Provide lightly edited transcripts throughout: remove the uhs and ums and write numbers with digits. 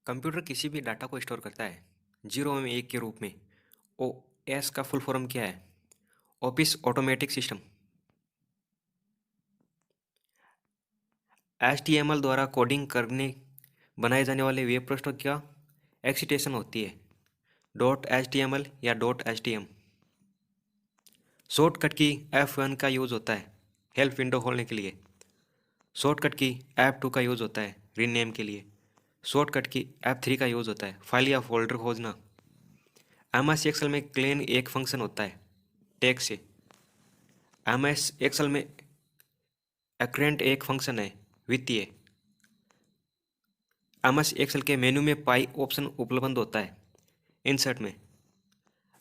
Computer किसी भी data को स्टोर करता है जीरो एवं एक के रूप में। ओ एस का फुल फॉर्म क्या है? Office automatic system. HTML द्वारा कोडिंग करने बनाए जाने वाले वेब पृष्ठों क्या एक्सटेंशन होती है? डॉट HTML या डॉट HTM। शॉर्टकट की F1 का यूज़ होता है हेल्प विंडो खोलने के लिए। शॉर्टकट की F2 का यूज़ होता है रीनेम के लिए। शॉर्टकट की F3 का यूज़ होता है फाइल या फोल्डर खोजना। MS एक्सेल में क्लीन एक फंक्शन होता है टैग से। MS एक्सेल में एक्रेंट एक फंक्शन है वित्तीय। MS एक्सेल के मेनू में पाई ऑप्शन उपलब्ध होता है इंसर्ट में।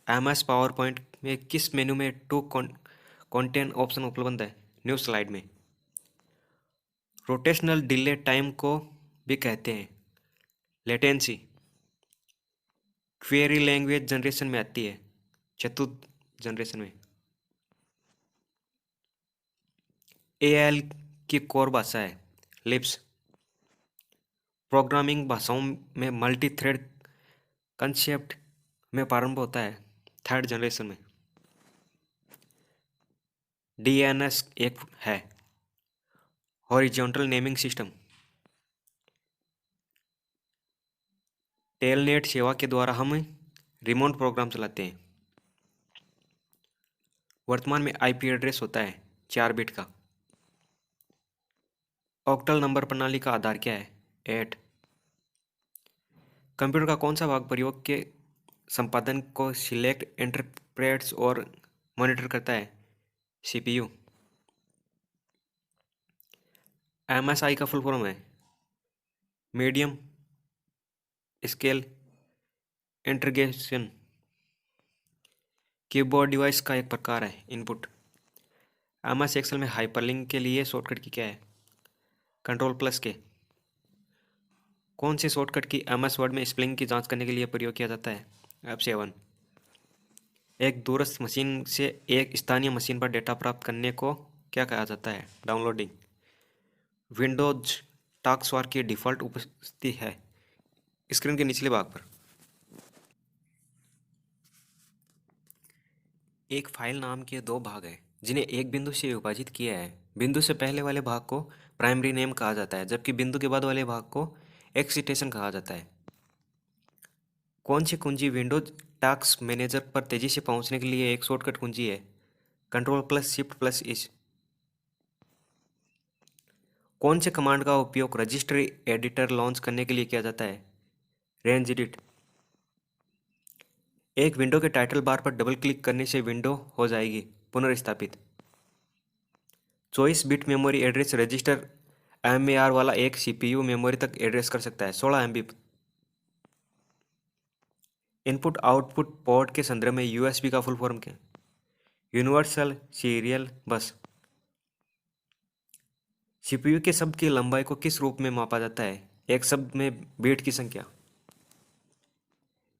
MS पावर पॉइंट में किस मेनू में टू कंटेंट ऑप्शन उपलब्ध है न्यू स्लाइड में। रोटेशनल डिले टाइम को भी कहते हैं लेटेंसी। क्वेरी लैंग्वेज जनरेशन में आती है चतुर्थ जनरेशन में। AL की कोर भाषा है लिप्स। प्रोग्रामिंग भाषाओं में मल्टी थ्रेड कंसेप्ट में प्रारंभ होता है थर्ड जनरेशन में। DNS एक है हॉरिजॉन्टल नेमिंग सिस्टम। टेलनेट सेवा के द्वारा हम रिमोट प्रोग्राम चलाते हैं। वर्तमान में IP एड्रेस होता है 4 बिट का। ऑक्टल नंबर प्रणाली का आधार क्या है 8। कंप्यूटर का कौन सा भाग प्रयोग के संपादन को सिलेक्ट इंटरप्रेट्स और मॉनिटर करता है CPU। MSI का फुल फॉर्म है medium scale integration. Keyboard device का एक प्रकार है इनपुट। MS एक्सेल में हाइपरलिंक के लिए शॉर्टकट की क्या है कंट्रोल+ के। कौन से शॉर्टकट की MS वर्ड में स्पेलिंग की जांच करने के लिए प्रयोग किया जाता है F7। एक दूरस्थ मशीन से एक स्थानीय मशीन पर डेटा प्राप्त करने को क्या कहा जाता है डाउनलोडिंग। विंडोज टास्क बार की डिफ़ॉल्ट उपस्थिति है स्क्रीन के निचले भाग पर। एक फाइल नाम के दो भाग हैं जिन्हें एक बिंदु से विभाजित किया है। बिंदु से पहले वाले भाग को प्राइमरी नेम कहा जाता है जबकि बिंदु के बाद वाले भाग को एक्सटेंशन कहा जाता है। कौन सी कुंजी विंडोज टास्क मैनेजर पर तेजी से पहुंचने के लिए एक शॉर्टकट कुंजी है Ctrl+Shift+H। कौन से कमांड का उपयोग रजिस्ट्री एडिटर लॉन्च करने के लिए किया जाता है रेंज एडिट। एक विंडो के टाइटल बार पर डबल क्लिक करने से विंडो हो जाएगी पुनर्स्थापित। 24 bit memory address register MAR वाला एक CPU मेमोरी तक एड्रेस कर सकता है 16 MB। इनपुट आउटपुट पोर्ट के संदर्भ में USB का फुल फॉर्म क्या यूनिवर्सल सीरियल बस। CPU के शब्द की लंबाई को किस रूप में मापा जाता है एक शब्द में बिट की संख्या।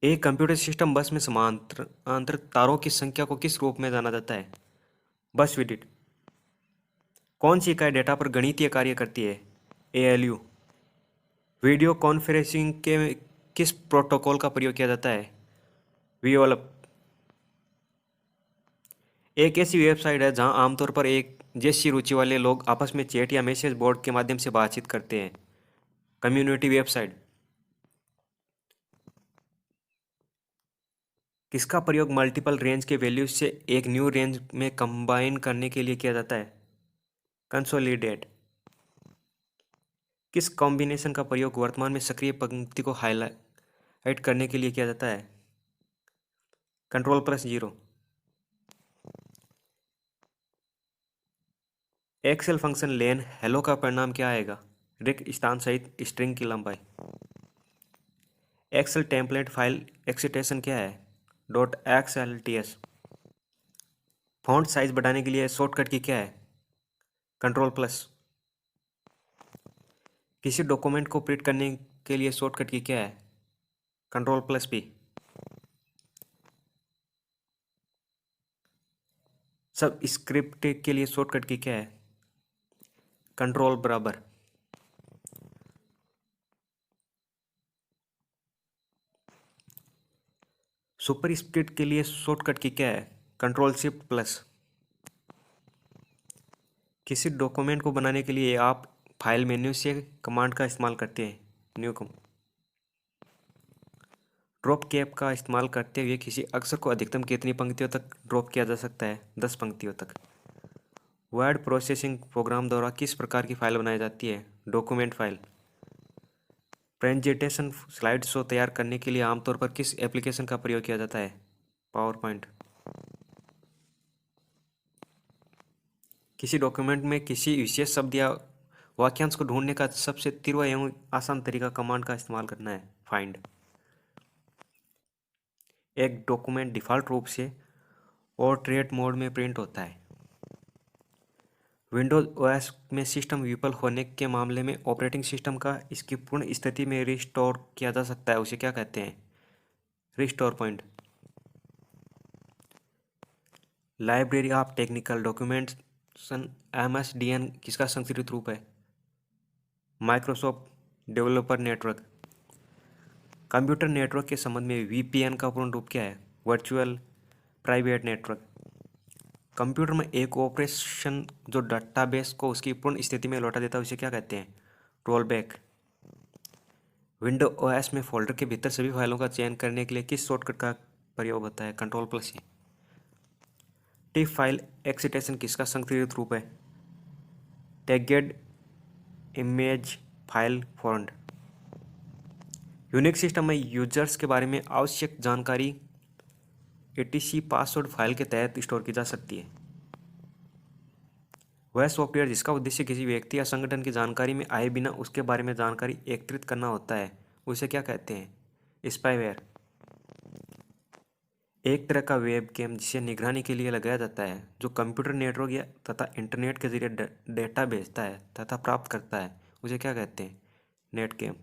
एक कंप्यूटर सिस्टम बस में समांतर तारों की संख्या को किस रूप में जाना जाता है बस विड्थ। कौन सी इकाई डेटा पर गणितीय कार्य करती है ALU। वीडियो कॉन्फ्रेंसिंग के किस प्रोटोकॉल का प्रयोग किया जाता है VoLP। एक ऐसी वेबसाइट है जहां आमतौर पर एक जैसी रुचि वाले लोग आपस में चैट या मैसेज बोर्ड के माध्यम से बातचीत करते हैं कम्युनिटी वेबसाइट। किसका प्रयोग मल्टीपल रेंज के वैल्यूज से एक न्यू रेंज में कंबाइन करने के लिए किया जाता है कंसोलिडेट। किस कॉम्बिनेशन का प्रयोग वर्तमान में सक्रिय पंक्ति को हाईलाइट करने के लिए किया जाता है Ctrl+0। एक्सेल फंक्शन लेन हेलो का परिणाम क्या आएगा रिक्त स्थान सहित स्ट्रिंग की लंबाई। एक्सेल टेम्पलेट फाइल एक्सटेंशन क्या है .xlts। फॉन्ट साइज बढ़ाने के लिए शॉर्टकट की क्या है Ctrl+। किसी डॉक्यूमेंट को प्रिंट करने के लिए शॉर्टकट की क्या है Ctrl+P। सब स्क्रिप्ट के लिए शॉर्टकट की क्या है कंट्रोल बराबर। सुपर स्पीड के लिए शॉर्टकट की क्या है? Control shift plus. किसी डॉक्यूमेंट को बनाने के लिए आप फाइल मेन्यू से कमांड का इस्तेमाल करते हैं। न्यू कम। ड्रॉप कैप का इस्तेमाल करते हुए किसी अक्षर को अधिकतम कितनी पंक्तियों तक ड्रॉप किया जा सकता है? 10 पंक्तियों तक। वर्ड प्रोसेसिंग प्रोग्राम द्वारा किस प्रकार की फाइल बनाई जाती है? Document file. Presentation slide show तैयार करने के लिए आमतौर पर किस एप्लीकेशन का प्रयोग किया जाता है? Power point. किसी डॉक्यूमेंट में किसी विशेष शब्द या वाक्यांश को ढूंढने का सबसे तीव्र एवं आसान तरीका कमांड का इस्तेमाल करना है। फाइंड। एक डॉक्यूमेंट डिफ़ॉल्ट रूप से पोर्ट्रेट मोड में प्रिंट होता है। विंडोज ओएस में सिस्टम विफल होने के मामले में ऑपरेटिंग सिस्टम का इसकी पूर्ण स्थिति में रिस्टोर किया जा सकता है, उसे क्या कहते हैं? Restore point. Library of technical documentation MSDN किसका संस्कृत रूप है? Microsoft developer network. Computer network के संबंध में VPN का पूर्ण रूप क्या है? Virtual private network. कंप्यूटर में एक ऑपरेशन जो डाटाबेस को उसकी पूर्ण स्थिति में लौटा देता है उसे क्या कहते हैं? रोलबैक। विंडो OS में फोल्डर के भीतर सभी फाइलों का चयन करने के लिए किस शॉर्टकट का प्रयोग होता है? कंट्रोल प्लस से। टिप फाइल एक्सटेंशन किसका संस्कृत रूप है? Tagged image file format. Unix system में यूजर्स के बारे में आवश्यक जानकारी etc पासवर्ड फाइल के तहत स्टोर की जा सकती है। वह सॉफ्टवेयर जिसका उद्देश्य किसी व्यक्ति या संगठन की जानकारी में आए बिना उसके बारे में जानकारी एकत्रित करना होता है, उसे क्या कहते हैं? स्पाईवेयर। एक तरह का वेब गेम जिसे निगरानी के लिए लगाया जाता है, जो कंप्यूटर नेटवर्क या तथा इंटरनेट के जरिए डेटा भेजता है तथा प्राप्त करता है, उसे क्या कहते हैं? Net game.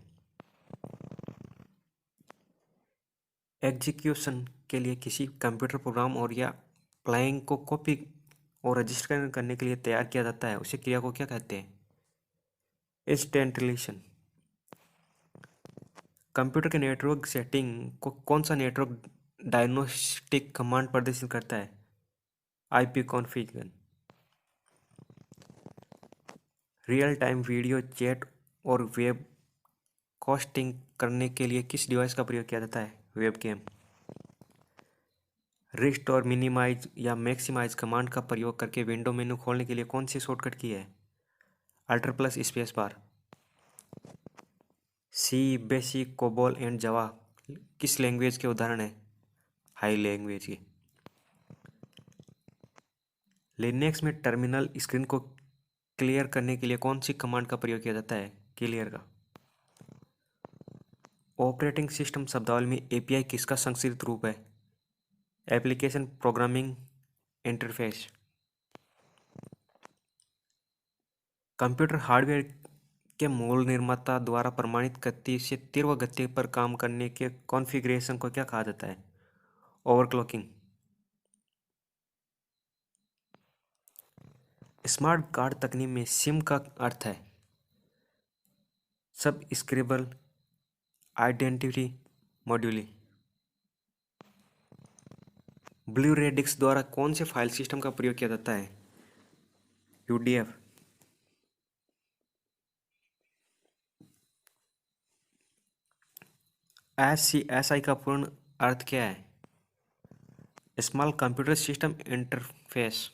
एग्जीक्यूशन के लिए किसी कंप्यूटर प्रोग्राम और या फ्लाइंग को कॉपी और रजिस्टर करने के लिए तैयार किया जाता है, उसे क्रिया को क्या कहते हैं? इंस्टेंटिलेशन। कंप्यूटर के नेटवर्क सेटिंग को कौन सा नेटवर्क डायग्नोस्टिक कमांड प्रदर्शित करता है? IP configure. Real time video chat और वेब कास्टिंग करने के लिए किस डिवाइस का प्रयोग किया जाता है? वेबकैम। रिस्टोर मिनिमाइज या मैक्सिमाइज कमांड का प्रयोग करके विंडो मेनू खोलने के लिए कौन सी शॉर्टकट की है? Alt plus space bar. C, BASIC, COBOL and Java किस लैंग्वेज के उदाहरण है? हाई लैंग्वेज के। लिनक्स में टर्मिनल स्क्रीन को क्लियर करने के लिए कौन सी कमांड का प्रयोग किया जाता है? क्लियर का। ऑपरेटिंग सिस्टम शब्दावली में API किसका संस्कृत रूप है? Application programming interface. Computer hardware के मूल निर्माता द्वारा प्रमाणित गति से तीव्र गति पर काम करने के कॉन्फ़िगरेशन को क्या कहा जाता है? ओवरक्लॉकिंग। स्मार्ट कार्ड तकनीक में सिम का अर्थ है सब स्क्रिबल आइडेंटिटी मॉड्यूली। ब्लू रे डिस्क द्वारा कौन से फाइल सिस्टम का प्रयोग किया जाता है? UDF। SCSI का पूर्ण अर्थ क्या है? Small computer system interface.